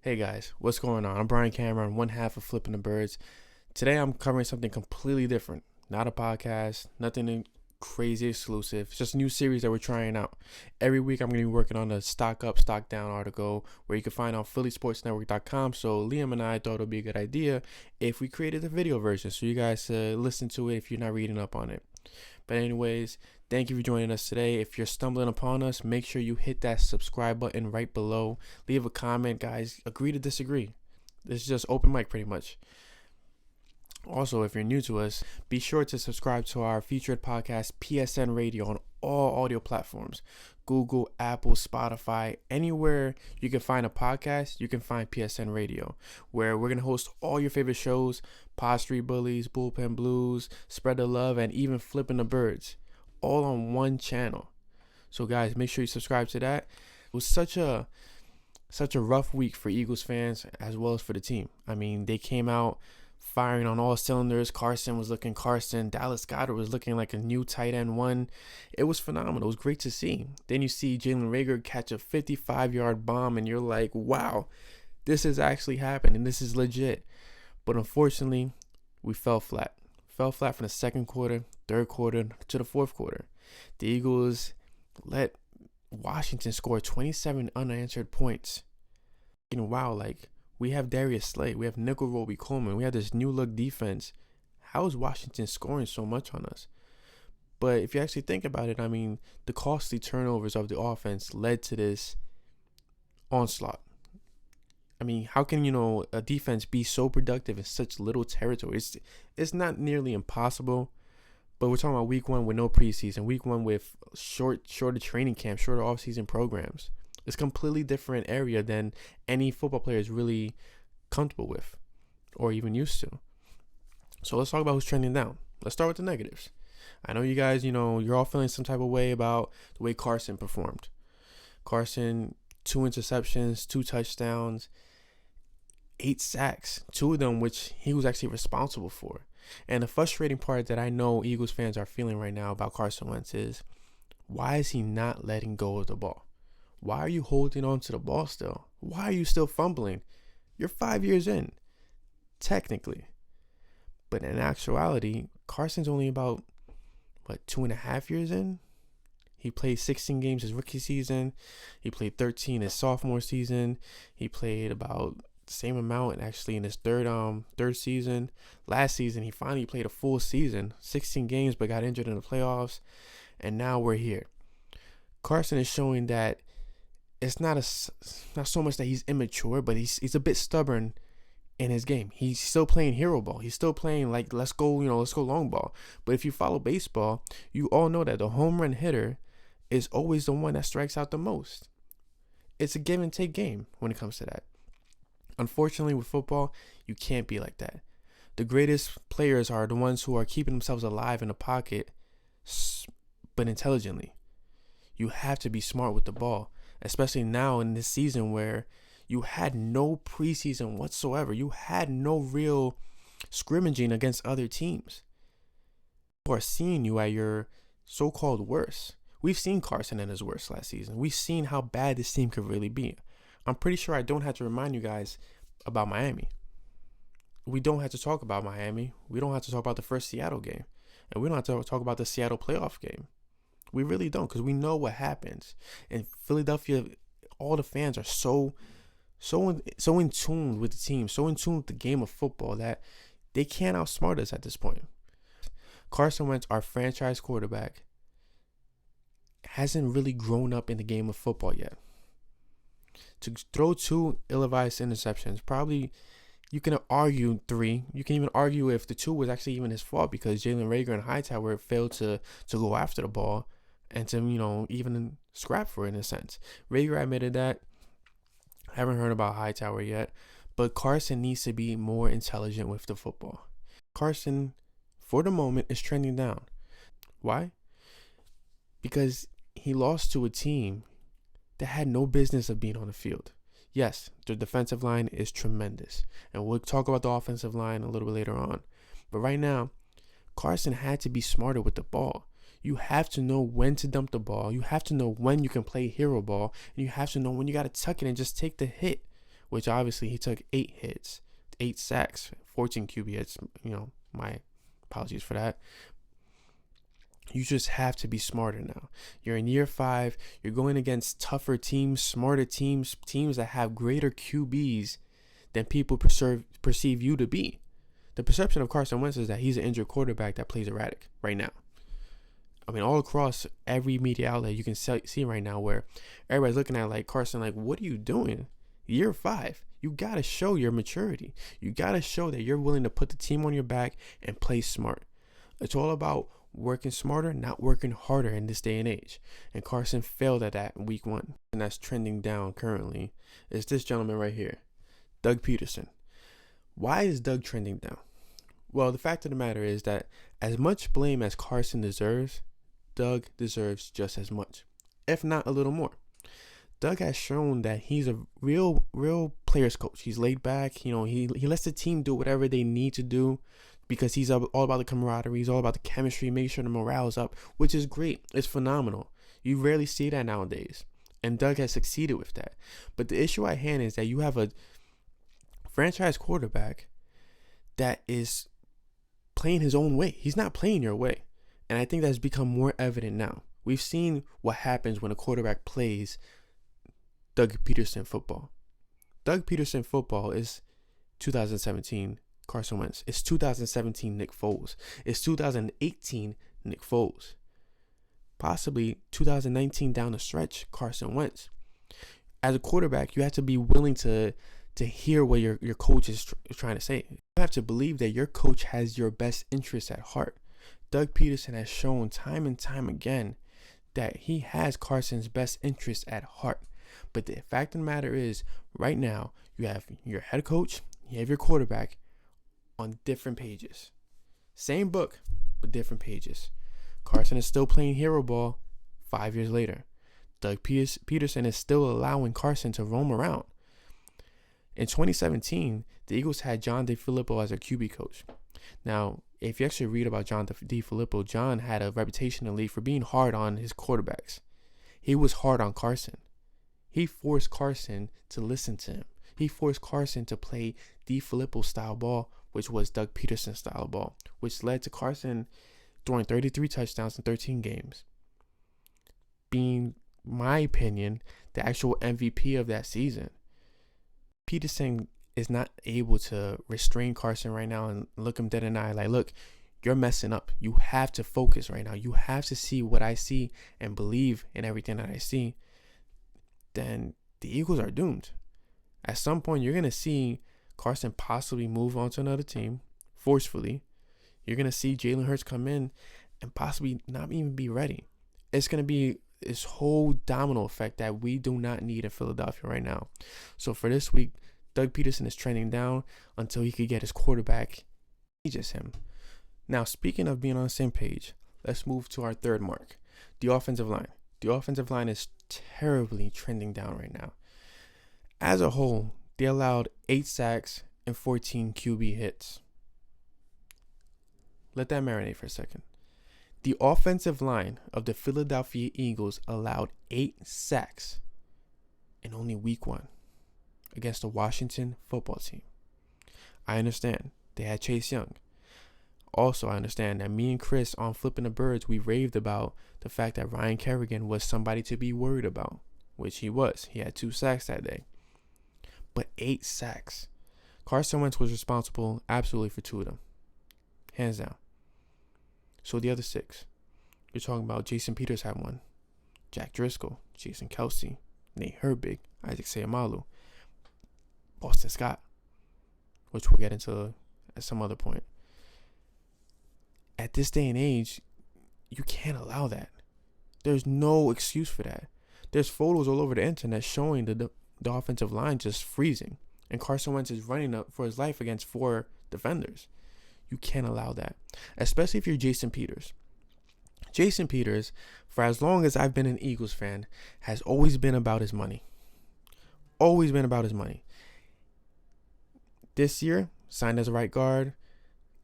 Hey guys, what's going on? I'm Bryan Cameron, one half of Flipping the Birds. Today I'm covering something completely different. Not a podcast, nothing crazy exclusive. It's just a new series that we're trying out. Every week I'm going to be working on a stock up, stock down article where you can find on phillysportsnetwork.com. So Liam and I thought it would be a good idea if we created a video version so you guys listen to it if you're not reading up on it. But anyways, thank you for joining us today. If you're stumbling upon us, make sure you hit that subscribe button right below. Leave a comment, guys. Agree to disagree. This is just open mic pretty much. Also, if you're new to us, be sure to subscribe to our featured podcast, PSN Radio, on all audio platforms. Google, Apple, Spotify, anywhere you can find a podcast, you can find PSN Radio, where we're going to host all your favorite shows, Pod Street Bullies, Bullpen Blues, Spread the Love, and even Flipping the Birds, all on one channel. So guys, make sure you subscribe to that. It was such a rough week for Eagles fans as well as for the team. I mean, they came out firing on all cylinders. Carson was looking Carson. Dallas Goddard was looking like a new tight end one. It was phenomenal. It was great to see. Then you see Jalen Reagan catch a 55-yard bomb, and you're like, wow, this has actually happened, and this is legit. But unfortunately, we fell flat. Fell flat from the second quarter, third quarter, to the fourth quarter. The Eagles let Washington score 27 unanswered points. And wow, like, we have Darius Slay, we have nickel Roby Coleman, we have this new look defense. How is Washington scoring so much on us? But if you actually think about it, I mean, the costly turnovers of the offense led to this onslaught. I mean, how can, a defense be so productive in such little territory? It's not nearly impossible, but we're talking about week one with no preseason, week one with shorter training camp, shorter offseason programs. It's a completely different area than any football player is really comfortable with or even used to. So let's talk about who's trending down. Let's start with the negatives. I know you guys, you're all feeling some type of way about the way Carson performed. Carson, 2 interceptions, 2 touchdowns, 8 sacks, 2 of them which he was actually responsible for. And the frustrating part that I know Eagles fans are feeling right now about Carson Wentz is, why is he not letting go of the ball? Why are you holding on to the ball still? Why are you still fumbling? You're 5 years in, technically. But in actuality, Carson's only about, 2.5 years in? He played 16 games his rookie season. He played 13 his sophomore season. He played about the same amount actually in his third season. Last season, he finally played a full season, 16 games, but got injured in the playoffs. And now we're here. Carson is showing that it's not so much that he's immature, but he's a bit stubborn in his game. He's still playing hero ball. He's still playing like let's go long ball. But if you follow baseball, you all know that the home run hitter is always the one that strikes out the most. It's a give and take game when it comes to that. Unfortunately, with football, you can't be like that. The greatest players are the ones who are keeping themselves alive in the pocket, but intelligently. You have to be smart with the ball. Especially now in this season where you had no preseason whatsoever. You had no real scrimmaging against other teams. People are seeing you at your so-called worst. We've seen Carson at his worst last season. We've seen how bad this team could really be. I'm pretty sure I don't have to remind you guys about Miami. We don't have to talk about Miami. We don't have to talk about the first Seattle game. And we don't have to talk about the Seattle playoff game. We really don't, because we know what happens. In Philadelphia, all the fans are so in tune with the team, so in tune with the game of football that they can't outsmart us at this point. Carson Wentz, our franchise quarterback, hasn't really grown up in the game of football yet. To throw 2 ill-advised interceptions, probably you can argue 3. You can even argue if the 2 was actually even his fault, because Jalen Reagan and Hightower failed to go after the ball and to, even scrap for it in a sense. Reagan admitted that. I haven't heard about Hightower yet, but Carson needs to be more intelligent with the football. Carson, for the moment, is trending down. Why? Because he lost to a team that had no business of being on the field. Yes, the defensive line is tremendous, and we'll talk about the offensive line a little bit later on. But right now, Carson had to be smarter with the ball. You have to know when to dump the ball. You have to know when you can play hero ball. And you have to know when you got to tuck it and just take the hit which obviously he took 8 hits, 8 sacks, 14 QB hits. My apologies for that. You just have to be smarter now. You're in year 5. You're going against tougher teams, smarter teams, teams that have greater QBs than people perceive you to be. The perception of Carson Wentz is that he's an injured quarterback that plays erratic right now. I mean, all across every media outlet you can see right now where everybody's looking at like, Carson, like, what are you doing? Year 5. You got to show your maturity. You got to show that you're willing to put the team on your back and play smart. It's all about working smarter, not working harder in this day and age. And Carson failed at that in week 1. And that's trending down currently is this gentleman right here, Doug Peterson. Why is Doug trending down? Well, the fact of the matter is that as much blame as Carson deserves, Doug deserves just as much, if not a little more. Doug has shown that he's a real players coach. He's laid back. He lets the team do whatever they need to do because he's all about the camaraderie. He's all about the chemistry, make sure the morale is up, which is great. It's phenomenal. You rarely see that nowadays. And Doug has succeeded with that. But the issue at hand is that you have a franchise quarterback that is playing his own way. He's not playing your way. And I think that's become more evident now. We've seen what happens when a quarterback plays Doug Peterson football. Doug Peterson football is 2017 Carson Wentz. It's 2017 Nick Foles. It's 2018 Nick Foles. Possibly 2019 down the stretch Carson Wentz. As a quarterback, you have to be willing to hear what your coach is trying to say. You have to believe that your coach has your best interests at heart. Doug Peterson has shown time and time again that he has Carson's best interests at heart. But the fact of the matter is, right now, you have your head coach, you have your quarterback on different pages. Same book, but different pages. Carson is still playing hero ball 5 years later. Doug Peterson is still allowing Carson to roam around. In 2017, the Eagles had John DeFilippo as a QB coach. Now, if you actually read about John DeFilippo, John had a reputation in the league for being hard on his quarterbacks. He was hard on Carson. He forced Carson to listen to him. He forced Carson to play DeFilippo style ball, which was Doug Peterson style ball, which led to Carson throwing 33 touchdowns in 13 games, being, my opinion, the actual MVP of that season. Peterson is not able to restrain Carson right now and look him dead in the eye like, look, you're messing up. You have to focus right now. You have to see what I see and believe in everything that I see. Then the Eagles are doomed. At some point, you're going to see Carson possibly move on to another team forcefully. You're going to see Jalen Hurts come in and possibly not even be ready. It's going to be this whole domino effect that we do not need in Philadelphia right now. So for this week, Doug Peterson is trending down until he could get his quarterback. He's just him. Now, speaking of being on the same page, let's move to our third mark, the offensive line. The offensive line is terribly trending down right now. As a whole, they allowed 8 sacks and 14 QB hits. Let that marinate for a second. The offensive line of the Philadelphia Eagles allowed 8 sacks in only week 1 against the Washington football team. I understand they had Chase Young. Also, I understand that me and Chris on Flipping the Birds, we raved about the fact that Bryan Cameron was somebody to be worried about, which he was. He had 2 sacks that day. But 8 sacks. Carson Wentz was responsible absolutely for 2 of them. Hands down. So the other 6. You're talking about Jason Peters had 1. Jack Driscoll, Jason Kelsey, Nate Herbig, Isaac Seumalo, Boston Scott, which we'll get into at some other point. At this day and age, you can't allow that. There's no excuse for that. There's photos all over the internet showing the offensive line just freezing. And Carson Wentz is running up for his life against 4 defenders. You can't allow that. Especially if you're Jason Peters. Jason Peters, for as long as I've been an Eagles fan, has always been about his money. Always been about his money. This year, signed as a right guard.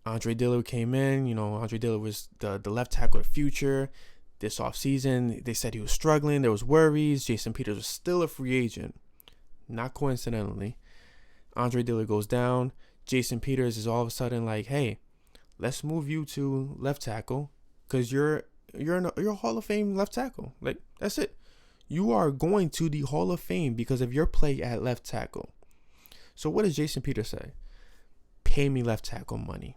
Andre Dillard came in. Andre Dillard was the left tackle of the future. This offseason, they said he was struggling. There was worries. Jason Peters was still a free agent. Not coincidentally. Andre Dillard goes down. Jason Peters is all of a sudden like, hey, let's move you to left tackle because you're a Hall of Fame left tackle. Like, that's it. You are going to the Hall of Fame because of your play at left tackle. So what does Jason Peters say? Pay me left tackle money.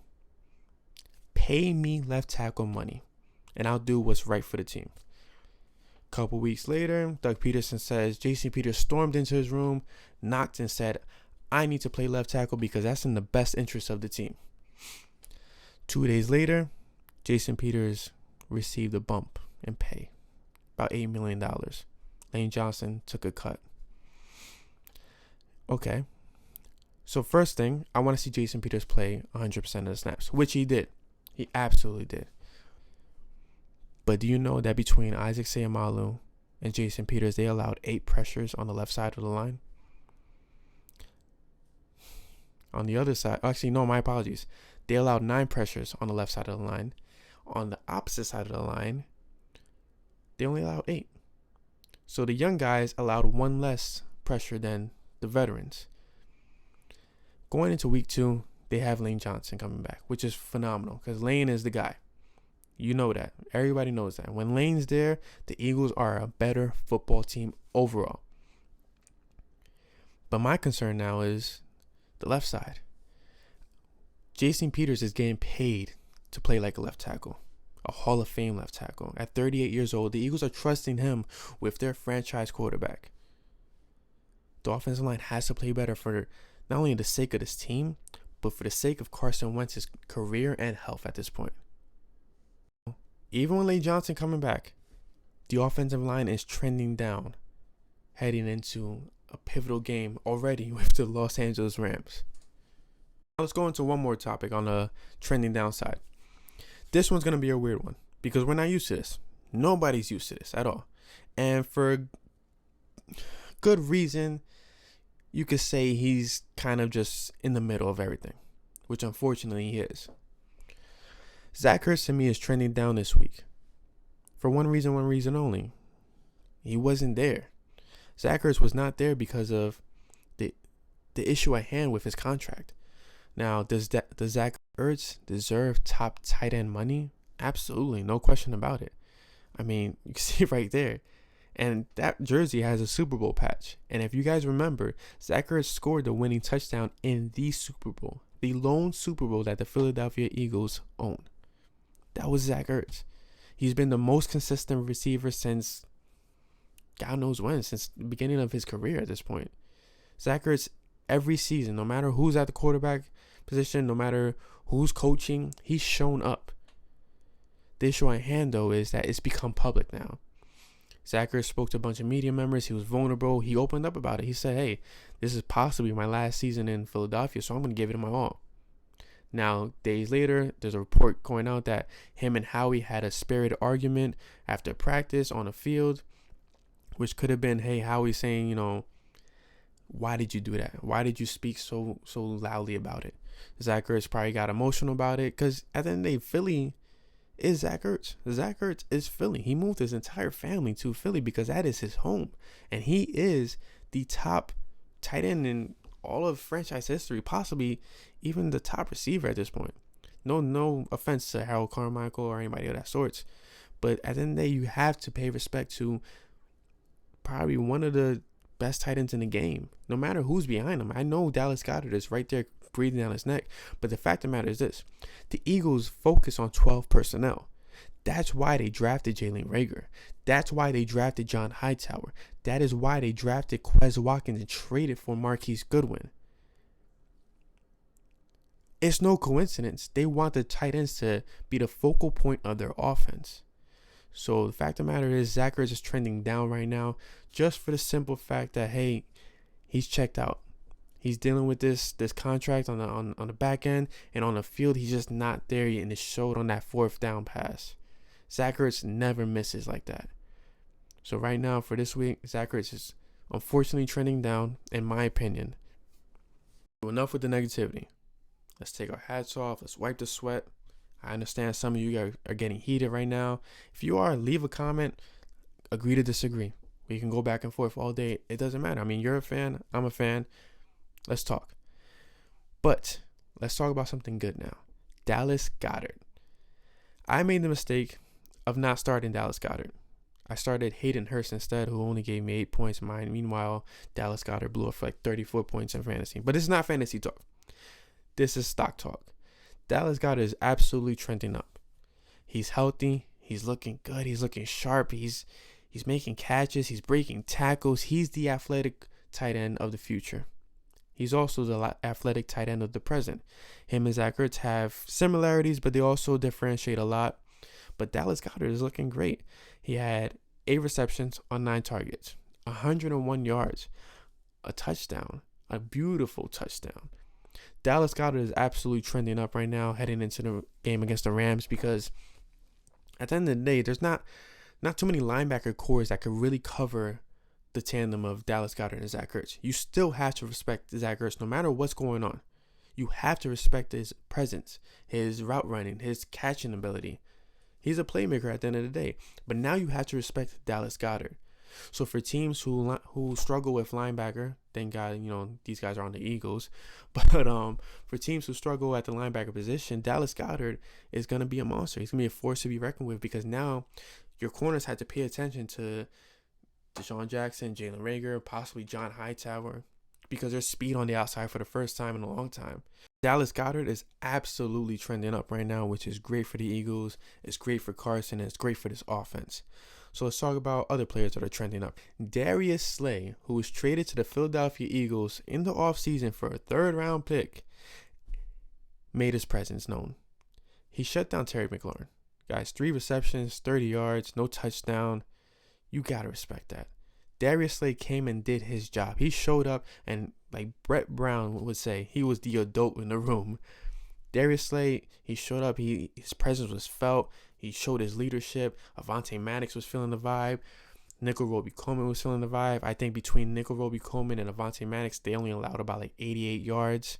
Pay me left tackle money, and I'll do what's right for the team. Couple weeks later, Doug Peterson says Jason Peters stormed into his room, knocked, and said, I need to play left tackle because that's in the best interest of the team. 2 days later, Jason Peters received a bump in pay, about $8 million. Lane Johnson took a cut. Okay. So first thing, I want to see Jason Peters play 100% of the snaps, which he did. He absolutely did. But do you know that between Isaac Seumalo and Jason Peters, they allowed 8 pressures on the left side of the line? On the other side, actually, no, my apologies. They allowed 9 pressures on the left side of the line. On the opposite side of the line, they only allowed 8. So the young guys allowed 1 less pressure than the veterans. Going into week 2, they have Lane Johnson coming back, which is phenomenal because Lane is the guy. You know that. Everybody knows that. When Lane's there, the Eagles are a better football team overall. But my concern now is the left side. Jason Peters is getting paid to play like a left tackle, a Hall of Fame left tackle. At 38 years old, the Eagles are trusting him with their franchise quarterback. The offensive line has to play better for not only the sake of this team, but for the sake of Carson Wentz's career and health at this point. Even with Lane Johnson coming back, the offensive line is trending down, heading into a pivotal game already with the Los Angeles Rams. Let's go into one more topic on the trending down side. This one's going to be a weird one because we're not used to this. Nobody's used to this at all. And for good reason, you could say he's kind of just in the middle of everything, which unfortunately he is. Zach Ertz to me is trending down this week. For one reason only. He wasn't there. Zach Ertz was not there because of the issue at hand with his contract. Now, does Zach Ertz deserve top tight end money? Absolutely, no question about it. I mean, you can see right there. And that jersey has a Super Bowl patch. And if you guys remember, Zach Ertz scored the winning touchdown in the Super Bowl. The lone Super Bowl that the Philadelphia Eagles own. That was Zach Ertz. He's been the most consistent receiver since God knows when, since the beginning of his career at this point. Zach Ertz, every season, no matter who's at the quarterback position, no matter who's coaching, he's shown up. The issue at hand, though, is that it's become public now. Zach Ertz spoke to a bunch of media members. He was vulnerable. He opened up about it. He said, hey, this is possibly my last season in Philadelphia, so I'm going to give it my all. Now, days later, there's a report going out that him and Howie had a spirited argument after practice on the field, which could have been, hey, Howie saying, you know, why did you do that? Why did you speak so loudly about it? Zach Ertz probably got emotional about it because at the end of the day, Philly is Zach Ertz. Zach Ertz is Philly. He moved his entire family to Philly because that is his home. And he is the top tight end in all of franchise history, possibly even the top receiver at this point. No offense to Harold Carmichael or anybody of that sorts. But at the end of the day, you have to pay respect to probably one of the best tight ends in the game, no matter who's behind him. I know Dallas Goddard is right there breathing down his neck, but the fact of the matter is this: the Eagles focus on 12 personnel. That's why they drafted Jalen Reagan. That's why they drafted John Hightower. That is why they drafted Quez Watkins and traded for Marquise Goodwin. It's no coincidence. They want the tight ends to be the focal point of their offense. So the fact of the matter is Zach Ertz is trending down right now just for the simple fact that, hey, he's checked out. He's dealing with this contract on the back end, and on the field, he's just not there yet, and it showed on that 4th down pass. Zach Ertz never misses like that. So right now, for this week, Zach Ertz is unfortunately trending down, in my opinion. So enough with the negativity. Let's take our hats off. Let's wipe the sweat. I understand some of you are getting heated right now. If you are, leave a comment. Agree to disagree. We can go back and forth all day. It doesn't matter. I mean, you're a fan. I'm a fan. Let's talk. But let's talk about something good now. Dallas Goddard. I made the mistake of not starting Dallas Goddard. I started Hayden Hurst instead, who only gave me 8 points. Meanwhile, Dallas Goddard blew up for like 34 points in fantasy. But it's not fantasy talk. This is stock talk. Dallas Goddard is absolutely trending up. He's healthy. He's looking good. He's looking sharp. He's making catches. He's breaking tackles. He's the athletic tight end of the future. He's also the athletic tight end of the present. Him and Zach Ertz have similarities, but they also differentiate a lot. But Dallas Goddard is looking great. He had 8 receptions on 9 targets, 101 yards, a touchdown, a beautiful touchdown. Dallas Goddard is absolutely trending up right now heading into the game against the Rams, because at the end of the day, there's not too many linebacker cores that could really cover the tandem of Dallas Goddard and Zach Ertz. You still have to respect Zach Ertz no matter what's going on. You have to respect his presence, his route running, his catching ability. He's a playmaker at the end of the day. But now you have to respect Dallas Goddard. So for teams who struggle with linebacker, thank God, these guys are on the Eagles. But for teams who struggle at the linebacker position, Dallas Goddard is going to be a monster. He's going to be a force to be reckoned with, because now your corners had to pay attention to Deshaun Jackson, Jalen Reagan, possibly John Hightower, because there's speed on the outside for the first time in a long time. Dallas Goddard is absolutely trending up right now, which is great for the Eagles. It's great for Carson, and it's great for this offense. So let's talk about other players that are trending up. Darius Slay, who was traded to the Philadelphia Eagles in the offseason for a 3rd-round pick, made his presence known. He shut down Terry McLaurin. Guys, 3 receptions, 30 yards, no touchdown. You got to respect that. Darius Slay came and did his job. He showed up, and like Brett Brown would say, he was the adult in the room. Darius Slay, he showed up. His presence was felt. He showed his leadership. Avonte Maddox was feeling the vibe. Nickel Roby-Coleman was feeling the vibe. I think between Nickel Roby-Coleman and Avonte Maddox, they only allowed about like 88 yards,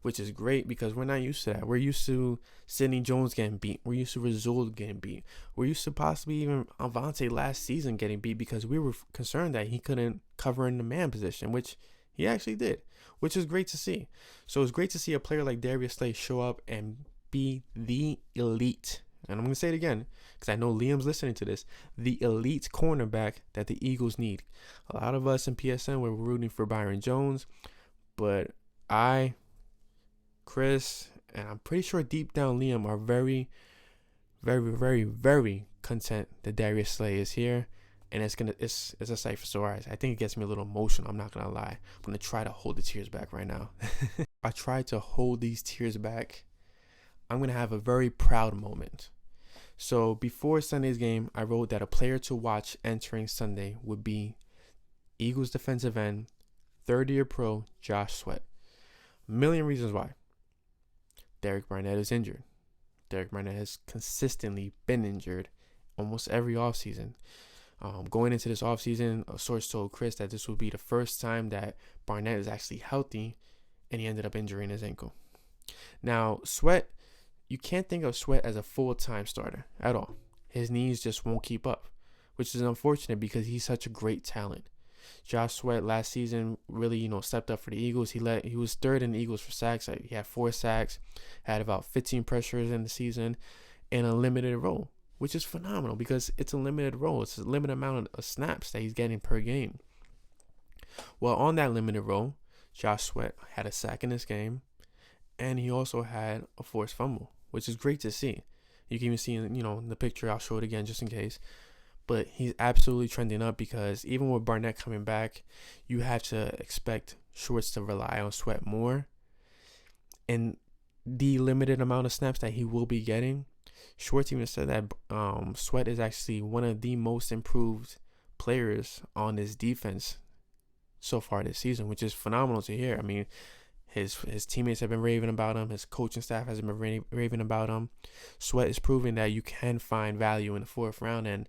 which is great because we're not used to that. We're used to Sidney Jones getting beat. We're used to Rizul getting beat. We're used to possibly even Avonte last season getting beat because we were concerned that he couldn't cover in the man position, which he actually did, which is great to see. So it's great to see a player like Darius Slay show up and be the elite. And I'm going to say it again because I know Liam's listening to this. The elite cornerback that the Eagles need. A lot of us in PSN were rooting for Byron Jones, but Chris, and I'm pretty sure deep down Liam are very, very, very, very content that Darius Slay is here. And it's a sight for sore eyes. I think it gets me a little emotional. I'm not going to lie. I'm going to try to hold the tears back right now. I try to hold these tears back. I'm going to have a very proud moment. So before Sunday's game, I wrote that a player to watch entering Sunday would be Eagles defensive end, 3rd-year pro Josh Sweat. A million reasons why. Derek Barnett is injured. Derek Barnett has consistently been injured almost every offseason. Going into this offseason, a source told Chris that this would be the first time that Barnett is actually healthy, and he ended up injuring his ankle. Now, Sweat, you can't think of Sweat as a full-time starter at all. His knees just won't keep up, which is unfortunate because he's such a great talent. Josh Sweat last season really, stepped up for the Eagles. He was 3rd in the Eagles for sacks. He had 4 sacks, had about 15 pressures in the season, and a limited role, which is phenomenal because it's a limited role. It's a limited amount of snaps that he's getting per game. Well, on that limited role, Josh Sweat had a sack in this game, and he also had a forced fumble, which is great to see. You can even see, in the picture. I'll show it again just in case. But he's absolutely trending up because even with Barnett coming back, you have to expect Schwartz to rely on Sweat more. And the limited amount of snaps that he will be getting, Schwartz even said that Sweat is actually one of the most improved players on this defense so far this season, which is phenomenal to hear. I mean, his teammates have been raving about him. His coaching staff has been raving about him. Sweat is proving that you can find value in the 4th round, and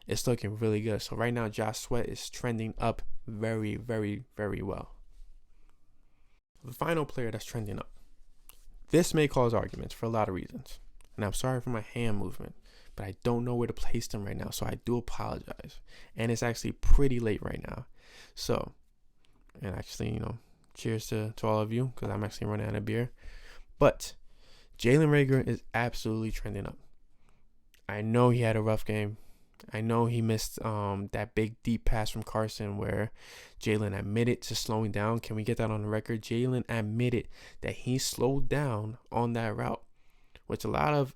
it's looking really good. So right now, Josh Sweat is trending up very, very, very well. The final player that's trending up. This may cause arguments for a lot of reasons. And I'm sorry for my hand movement, but I don't know where to place them right now. So I do apologize. And it's actually pretty late right now. So, and actually, Cheers to all of you, because I'm actually running out of beer. But Jalen Reagan is absolutely trending up. I know he had a rough game. I know he missed that big deep pass from Carson where Jalen admitted to slowing down. Can we get that on the record? Jalen admitted that he slowed down on that route, which a lot of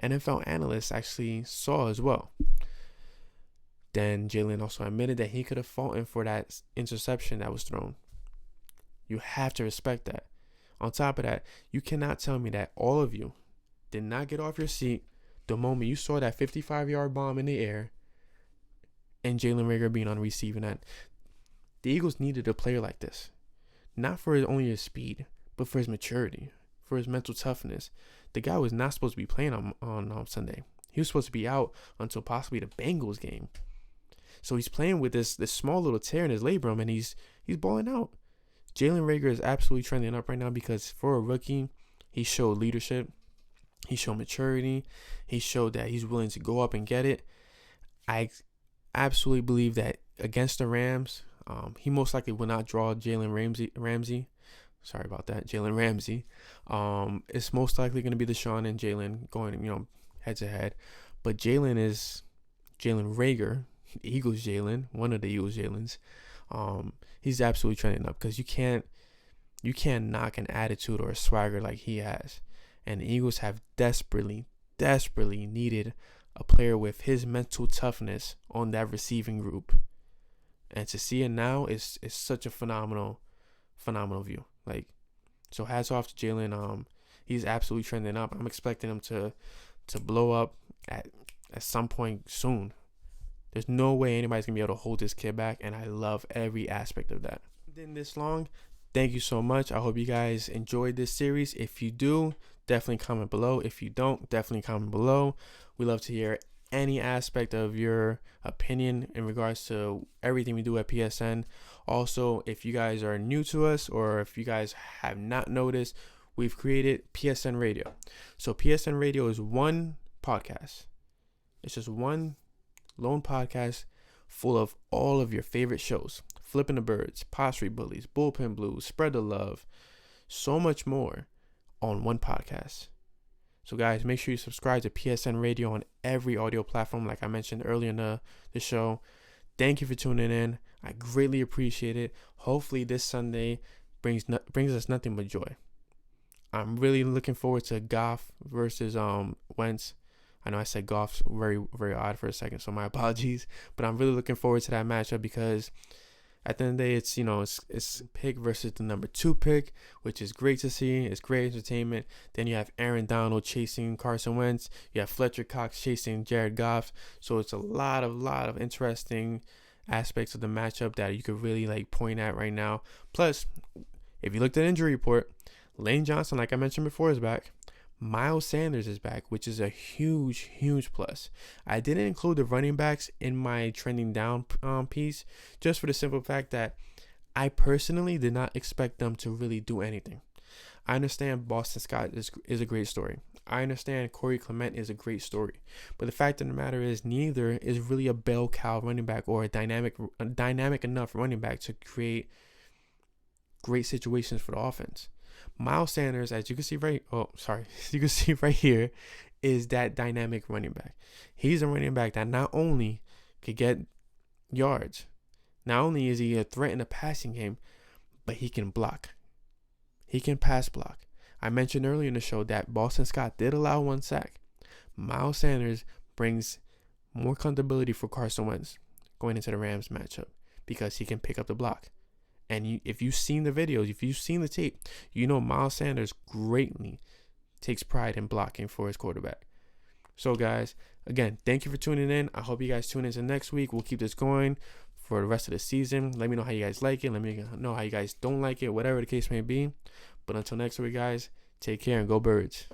NFL analysts actually saw as well. Then Jalen also admitted that he could have fallen for that interception that was thrown. You have to respect that. On top of that, you cannot tell me that all of you did not get off your seat the moment you saw that 55-yard bomb in the air and Jalen Reagan being on receiving end. The Eagles needed a player like this. Not for only his speed, but for his maturity, for his mental toughness. The guy was not supposed to be playing on Sunday. He was supposed to be out until possibly the Bengals game. So he's playing with this small little tear in his labrum, and he's balling out. Jalen Reagan is absolutely trending up right now because for a rookie, he showed leadership. He showed maturity. He showed that he's willing to go up and get it. I absolutely believe that against the Rams, he most likely will not draw Jalen Ramsey. Sorry about that, Jalen Ramsey. It's most likely going to be Deshaun and Jalen going, head to head. But Jalen is Jalen Reagan, Eagles Jalen, one of the Eagles Jalen's. He's absolutely trending up because you can't knock an attitude or a swagger like he has. And the Eagles have desperately needed a player with his mental toughness on that receiving group. And to see it now is such a phenomenal view. So hats off to Jalen. He's absolutely trending up. I'm expecting him to blow up at some point soon. There's no way anybody's going to be able to hold this kid back, and I love every aspect of that. Been this long. Thank you so much. I hope you guys enjoyed this series. If you do, definitely comment below. If you don't, definitely comment below. We love to hear any aspect of your opinion in regards to everything we do at PSN. Also, if you guys are new to us or if you guys have not noticed, we've created PSN Radio. So PSN Radio is one podcast. It's just one lone podcast full of all of your favorite shows. Flipping the Birds, Posse Bullies, Bullpen Blues, Spread the Love, so much more on one podcast. So guys, make sure you subscribe to PSN Radio on every audio platform like I mentioned earlier in the show. Thank you for tuning in. I greatly appreciate it. Hopefully this Sunday brings us nothing but joy. I'm really looking forward to Goff versus Wentz. I know I said Goff's very, very odd for a second, so my apologies. But I'm really looking forward to that matchup because at the end of the day, it's pick versus the number 2 pick, which is great to see. It's great entertainment. Then you have Aaron Donald chasing Carson Wentz. You have Fletcher Cox chasing Jared Goff. So it's a lot of interesting aspects of the matchup that you could really point at right now. Plus, if you looked at injury report, Lane Johnson, like I mentioned before, is back. Miles Sanders is back, which is a huge plus. I didn't include the running backs in my trending down piece just for the simple fact that I personally did not expect them to really do anything. I understand Boston Scott is a great story. I understand Corey Clement is a great story. But the fact of the matter is neither is really a bell cow running back or a dynamic enough running back to create great situations for the offense. Miles Sanders, as you can see right here, is that dynamic running back. He's a running back that not only could get yards, not only is he a threat in the passing game, but he can block. He can pass block. I mentioned earlier in the show that Boston Scott did allow 1 sack. Miles Sanders brings more comfortability for Carson Wentz going into the Rams matchup because he can pick up the block. And if you've seen the videos, if you've seen the tape, Miles Sanders greatly takes pride in blocking for his quarterback. So, guys, again, thank you for tuning in. I hope you guys tune in next week. We'll keep this going for the rest of the season. Let me know how you guys like it. Let me know how you guys don't like it, whatever the case may be. But until next week, guys, take care and go Birds.